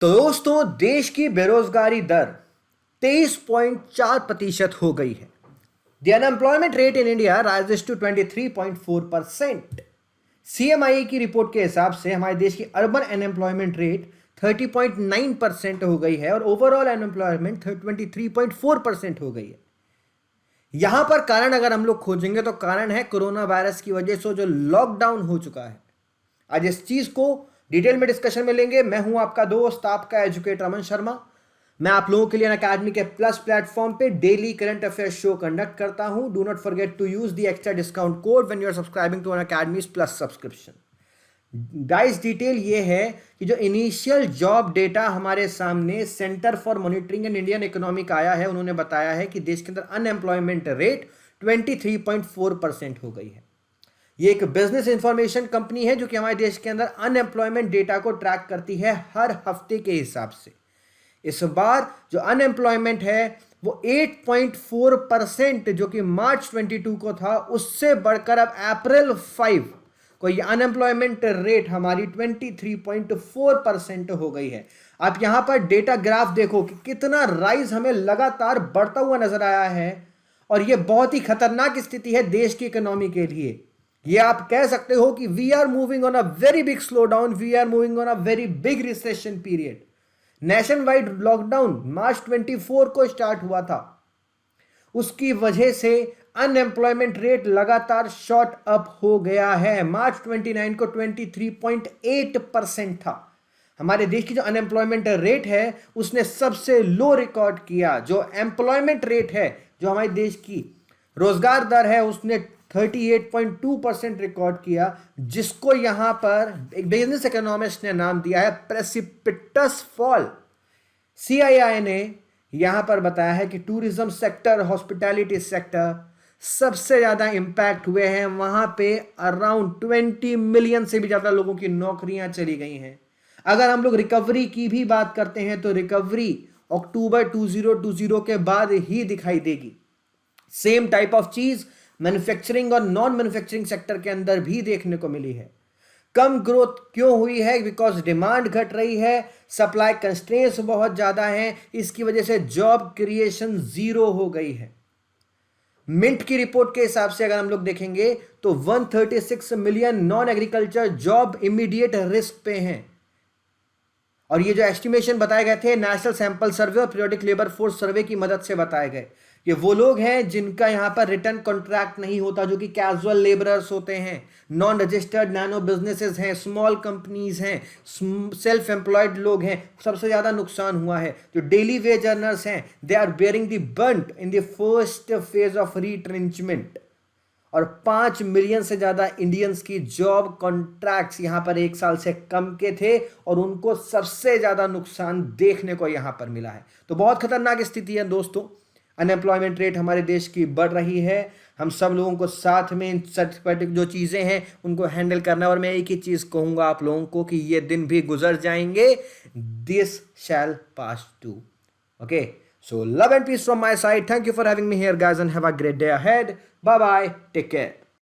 तो दोस्तों, देश की बेरोजगारी दर 23.4% हो गई है। The unemployment rate in India rises to 23.4%। CMI की रिपोर्ट के हिसाब से हमारे देश की अर्बन अनएम्प्लॉयमेंट रेट 30.9% हो गई है और ओवरऑल अनएम्प्लॉयमेंट 23.4% हो गई है। यहां पर कारण अगर हम लोग खोजेंगे तो कारण है कोरोना वायरस की वजह से जो लॉकडाउन हो चुका है। आज इस चीज को डिटेल में डिस्कशन में लेंगे। मैं हूं आपका दोस्त, आपका एजुकेटर अमन शर्मा। मैं आप लोगों के लिए अकेडमी के प्लस प्लेटफॉर्म पे daily current affair show conduct करता हूं। Do not forget to use the extra discount code when you are subscribing to academy's plus subscription. Guys, detail ये है कि जो इनिशियल जॉब डेटा हमारे सामने Centre for Monitoring and Indian Economy का आया है, उन्होंने बताया है कि देश के अंदर अनएम्प्लॉयमेंट रेट 23.4% हो गई है। ये एक बिजनेस इंफॉर्मेशन कंपनी है जो कि हमारे देश के अंदर अनएम्प्लॉयमेंट डेटा को ट्रैक करती है हर हफ्ते के हिसाब से। इस बार जो अनएम्प्लॉयमेंट है वो 8.4% जो कि मार्च 22 को था, उससे बढ़कर अब अप्रैल 5 को ये अनएम्प्लॉयमेंट रेट हमारी 23.4% हो गई है। आप यहां पर डेटा ग्राफ देखो कि कितना राइज हमें लगातार बढ़ता हुआ नजर आया है और ये बहुत ही खतरनाक स्थिति है देश की इकोनॉमी के लिए। ये आप कह सकते हो कि we are moving on a very big slow down, we are moving on a very big recession period. Nation wide lockdown March 24 को स्टार्ट हुआ था, उसकी वजह से अनएम्प्लॉयमेंट रेट लगातार शॉट अप हो गया है। मार्च 29 को 23.8% था। हमारे देश की जो अनएम्प्लॉयमेंट रेट है उसने सबसे लो रिकॉर्ड किया। जो एम्प्लॉयमेंट रेट है, जो हमारे देश की रोजगार दर है, उसने 38.2% रिकॉर्ड किया, जिसको यहां पर एक बिजनेस इकोनॉमिस्ट ने नाम दिया है प्रेसिपिटस फॉल। सीआईआई ने यहां पर बताया है कि टूरिज्म सेक्टर, हॉस्पिटैलिटी सेक्टर सबसे ज्यादा इंपैक्ट हुए हैं। वहां पे अराउंड 20 मिलियन से भी ज्यादा लोगों की नौकरियां चली गई हैं। अगर हम लोग रिकवरी की भी बात करते हैं तो रिकवरी अक्टूबर 2020 के बाद ही दिखाई देगी। सेम टाइप ऑफ चीज मैन्युफैक्चरिंग और नॉन मैन्युफैक्चरिंग सेक्टर के अंदर भी देखने को मिली है। कम ग्रोथ क्यों हुई है? बिकॉज डिमांड घट रही है, सप्लाई कंस्ट्रेंट्स बहुत ज्यादा हैं, इसकी वजह से जॉब क्रिएशन जीरो हो गई है। मिंट की रिपोर्ट के हिसाब से अगर हम लोग देखेंगे तो 136 million non agriculture job immediate risk पे हैं। और ये जो एस्टिमेशन बताए गए थे नेशनल सैंपल सर्वे और पीरियोडिक लेबर फोर्स सर्वे की मदद से बताए गए। ये वो लोग हैं जिनका यहां पर रिटर्न कॉन्ट्रैक्ट नहीं होता, जो कि कैजुअल लेबरर्स होते हैं, नॉन रजिस्टर्ड नैनो बिजनेसेस हैं, स्मॉल कंपनीज हैं, सेल्फ एम्प्लॉयड लोग हैं। सबसे ज्यादा नुकसान हुआ है जो डेली वेज अर्नर्स हैं। They are bearing the brunt in the first phase of retrenchment. और 5 मिलियन से ज्यादा इंडियंस की जॉब कॉन्ट्रैक्ट्स यहां पर एक साल से कम के थे और उनको सबसे ज्यादा नुकसान देखने को यहां पर मिला है। तो बहुत खतरनाक स्थिति है दोस्तों। अनएम्प्लॉयमेंट रेट हमारे देश की बढ़ रही है। हम सब लोगों को साथ में इन जो चीज़ें हैं उनको हैंडल करना। और मैं एक ही चीज़ कहूँगा आप लोगों को कि ये दिन भी गुजर जाएंगे। This shall pass too. Okay, so love and peace from my side. Thank you for having me here, guys, and have a great day ahead. Bye bye. Take care.